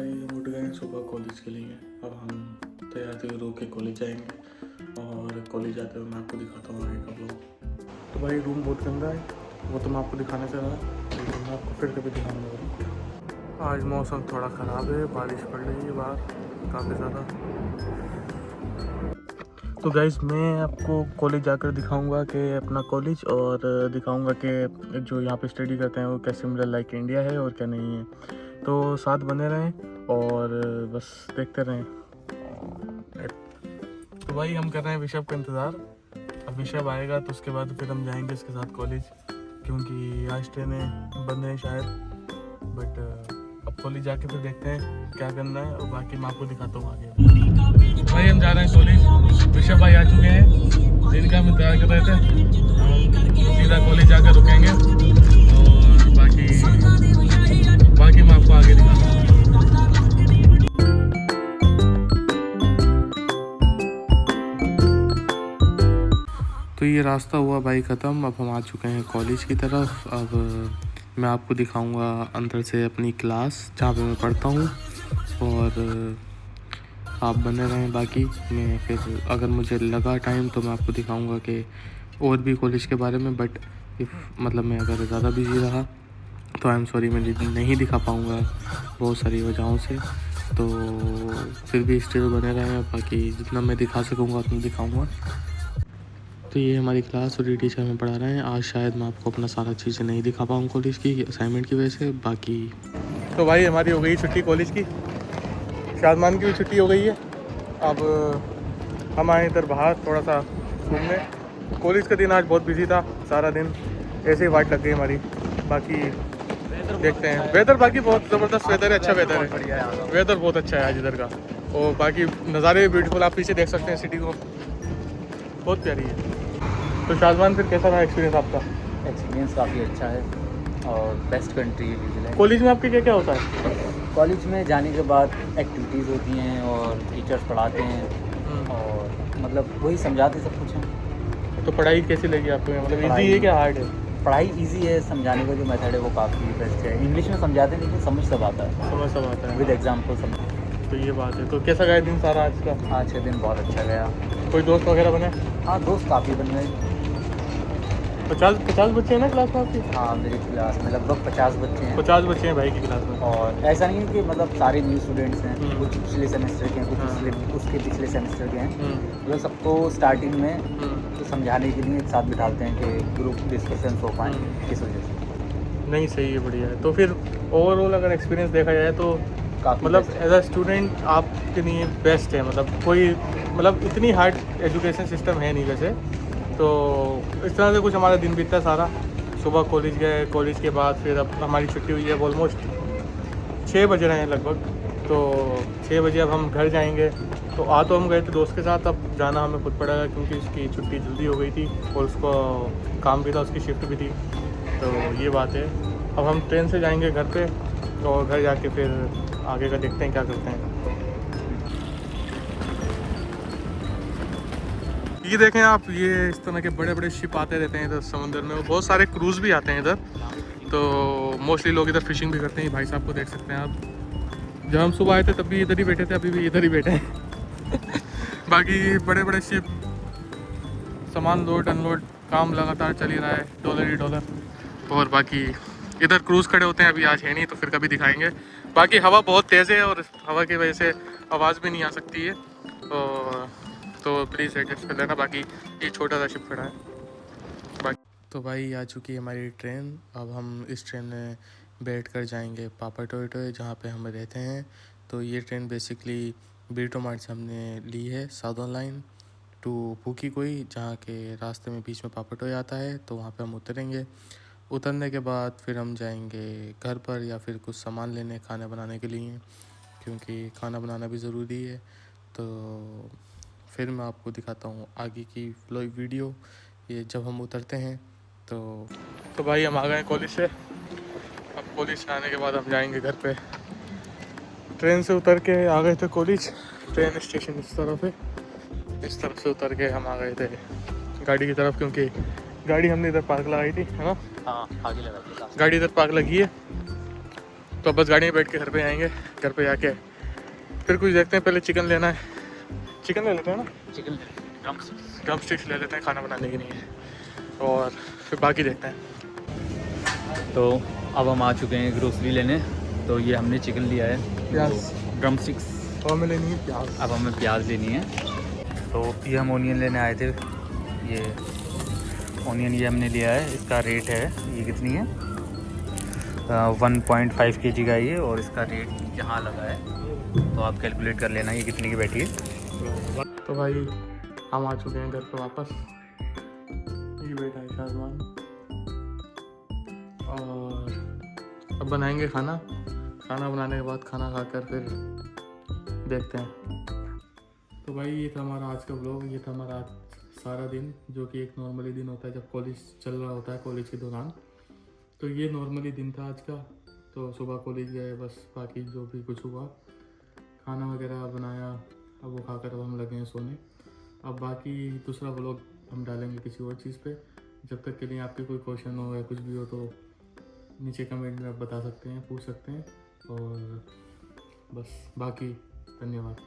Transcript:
भाई हम उठ गए हैं सुबह कॉलेज के लिए। अब हम तैयार रो के कॉलेज जाएंगे और कॉलेज जाते हुए मैं आपको दिखाता हूँ आगे का ब्लॉग। तो भाई रूम बहुत गंदा है, वो तो मैं आपको दिखाने से रहा, लेकिन मैं आपको फिर कभी दिखाऊंगा। आज मौसम थोड़ा ख़राब है, बारिश पड़ रही है बाहर काफ़ी ज़्यादा। तो गाइस मैं आपको कॉलेज जाकर दिखाऊंगा कि अपना कॉलेज, और दिखाऊंगा कि जो यहाँ पे स्टडी करते हैं वो क्या सिमिलर लाइक इंडिया है और क्या नहीं है। तो साथ बने रहें और बस देखते रहें। तो भाई हम कर रहे हैं विशव का इंतज़ार। अब विशव आएगा तो उसके बाद फिर हम जाएंगे उसके साथ कॉलेज, क्योंकि आज ट्रेनें बंद हैं शायद। बट अब कॉलेज जाके फिर देखते हैं क्या करना है, और बाकी मैं आपको दिखाता हूँ आगे। भाई हम जा रहे हैं कॉलेज, विशव भाई आ चुके हैं, जिनका हम इंतजार कर रहे थे। हम सीधा कॉलेज जाकर रुकेंगे और बाकी मैं आपको आगे दिखाता हूँ। तो ये रास्ता हुआ भाई ख़त्म, अब हम आ चुके हैं कॉलेज की तरफ। अब मैं आपको दिखाऊंगा अंदर से अपनी क्लास जहाँ पे मैं पढ़ता हूँ, और आप बने रहें। बाकी मैं फिर अगर मुझे लगा टाइम तो मैं आपको दिखाऊंगा कि और भी कॉलेज के बारे में। बट मतलब मैं अगर ज़्यादा बिजी रहा तो आई एम सॉरी, मैं नहीं दिखा पाऊँगा बहुत सारी वजहों से। तो फिर भी स्टिल बने रहें, बाकी जितना मैं दिखा सकूँगा उतना दिखाऊँगा। तो ये हमारी क्लास और ये टीचर हमें पढ़ा रहे हैं। आज शायद मैं आपको अपना सारा चीज़ें नहीं दिखा पाऊँ कॉलेज की असाइनमेंट की वजह से। बाकी तो भाई हमारी हो गई छुट्टी कॉलेज की, शादमान की भी छुट्टी हो गई है। अब हम आए इधर बाहर थोड़ा सा घूमने। कॉलेज का दिन आज बहुत बिजी था, सारा दिन ऐसे ही वाट लग गई हमारी। बाकी देखते हैं वेदर, बाकी बहुत ज़बरदस्त वेदर है, अच्छा वेदर है, वेदर बहुत अच्छा है आज इधर का। और बाकी नज़ारे भी ब्यूटीफुल, आप पीछे देख सकते हैं सिटी को, बहुत प्यारी है। तो शादमान फिर कैसा रहा एक्सपीरियंस आपका? एक्सपीरियंस काफ़ी अच्छा है और बेस्ट कंट्री है न्यूजीलैंड। कॉलेज में आपके क्या क्या होता है? कॉलेज में जाने के बाद एक्टिविटीज़ होती हैं और टीचर्स पढ़ाते हैं और मतलब वही समझाते सब कुछ हैं। तो पढ़ाई कैसी लगी आपको? मतलब पढ़ाई- इजी है क्या हार्ड है? पढ़ाई इजी है, समझाने का जो मेथड है वो काफ़ी बेस्ट है। इंग्लिश में समझाते हैं लेकिन समझ सब आता है, समझ सब आता है विद एग्जाम्पल समझ। तो ये बात है। तो कैसा गया दिन सारा आज का? आज का दिन बहुत अच्छा गया। कोई दोस्त वगैरह बने? हाँ, दोस्त काफ़ी बन गए। 50 बच्चे हैं ना क्लास में आपकी? हाँ, मेरी क्लास में लगभग 50 बच्चे हैं। 50 बच्चे हैं भाई की क्लास में। और ऐसा नहीं है कि मतलब सारे न्यू स्टूडेंट्स हैं, कुछ पिछले सेमेस्टर के हैं, कुछ हाँ। उसके पिछले सेमेस्टर के हैं। मतलब सबको स्टार्टिंग में तो समझाने के लिए एक साथ बिठाते हैं कि ग्रुप डिस्कशन हो पाए, इस वजह से। नहीं सही है, बढ़िया है। तो फिर ओवरऑल अगर एक्सपीरियंस देखा जाए तो काफ़ी मतलब best है। एज अ स्टूडेंट आपके लिए बेस्ट है। मतलब कोई मतलब इतनी हार्ड एजुकेशन सिस्टम है नहीं वैसे। तो इस तरह से कुछ हमारा दिन बीतता है सारा। सुबह कॉलेज गए, कॉलेज के बाद फिर अब हमारी छुट्टी हुई है, ऑलमोस्ट 6 बज रहे हैं लगभग। तो 6 बजे अब हम घर जाएंगे। तो तो हम गए थे दोस्त के साथ, अब जाना हमें खुद पड़ेगा क्योंकि उसकी छुट्टी जल्दी हो गई थी और उसको काम भी था, उसकी शिफ्ट भी थी। तो ये बात है। अब हम ट्रेन से जाएंगे घर पे, और घर जाके फिर आगे का देखते हैं क्या करते हैं। ये देखें आप, ये इस तरह के बड़े बड़े शिप आते रहते हैं इधर समुद्र में, और बहुत सारे क्रूज़ भी आते हैं इधर। तो मोस्टली लोग इधर फिशिंग भी करते हैं। भाई साहब को देख सकते हैं आप, जब हम सुबह आए थे तब भी इधर ही बैठे थे, अभी भी इधर ही बैठे हैं। बाकी बड़े बड़े शिप, सामान लोड अनलोड, काम लगातार चल ही रहा है, डॉलर ही डॉलर। और बाकी इधर क्रूज़ खड़े होते हैं, अभी आज है नहीं तो फिर कभी दिखाएंगे। बाकी हवा बहुत तेज़ है और हवा की वजह से आवाज़ भी नहीं आ सकती है, और तो प्लीज़ एडजस्ट कर लेना। बाकी ये छोटा सा शिप खड़ा है बाकी। तो भाई आ चुकी है हमारी ट्रेन। अब हम इस ट्रेन में बैठ कर जाएंगे पापा टोयोटो, जहाँ पे हम रहते हैं। तो ये ट्रेन बेसिकली बीटो मार्ट से हमने ली है, साउदर्न लाइन टू पुकी कोई, जहाँ के रास्ते में बीच में पापा आता है। तो वहाँ पे हम उतरेंगे। उतरने के बाद फिर हम जाएंगे घर पर, या फिर कुछ सामान लेने खाना बनाने के लिए, क्योंकि खाना बनाना भी ज़रूरी है। तो फिर मैं आपको दिखाता हूँ आगे की वीडियो, ये जब हम उतरते हैं। तो भाई हम आ गए कॉलेज से। अब कॉलेज से आने के बाद हम जाएंगे घर पे। ट्रेन से उतर के आ गए थे कॉलेज, ट्रेन स्टेशन इस तरफ है। इस तरफ से उतर के हम आ गए थे गाड़ी की तरफ, क्योंकि गाड़ी हमने इधर पार्क लगाई थी, है ना? हाँ, आगे लगा गाड़ी इधर पार्क लगी है। तो बस गाड़ी में बैठ के घर पे आएंगे, घर पे आके फिर कुछ देखते हैं। पहले चिकन लेना है, चिकन ले लेते हैं ना, चिकन ड्रम स्टिक्स ले लेते हैं खाना बनाने के लिए, और फिर बाकी देखते हैं। तो अब हम आ चुके हैं ग्रोसरी लेने। तो ये हमने चिकन लिया है, प्याज ड्रम स्टिक्स, और हमें लेनी है प्याज। अब हमें प्याज लेनी है। तो ये हम ओनियन लेने आए थे। ये ओनियन ये हमने लिया है, इसका रेट है, ये कितनी है 1.5 kg का ये, और इसका रेट यहाँ लगा है, तो आप कैलकुलेट कर लेना ये कितनी की बैठी है। तो भाई हम आ चुके हैं घर पे वापस, ये बेटा है शाहजमान, और अब बनाएंगे खाना। खाना बनाने के बाद खाना खाकर फिर देखते हैं। तो भाई ये था हमारा आज का व्लॉग, ये था हमारा आज सारा दिन, जो कि एक नॉर्मली दिन होता है जब कॉलेज चल रहा होता है, कॉलेज के दौरान। तो ये नॉर्मली दिन था आज का। तो सुबह कॉलेज गए, बस बाकी जो भी कुछ हुआ, खाना वगैरह बनाया, अब वो खाकर अब हम लगे हैं सोने। अब बाकी दूसरा व्लॉग हम डालेंगे किसी और चीज़ पे। जब तक के लिए आपके कोई क्वेश्चन हो या कुछ भी हो तो नीचे कमेंट में आप बता सकते हैं, पूछ सकते हैं। और बस बाकी धन्यवाद।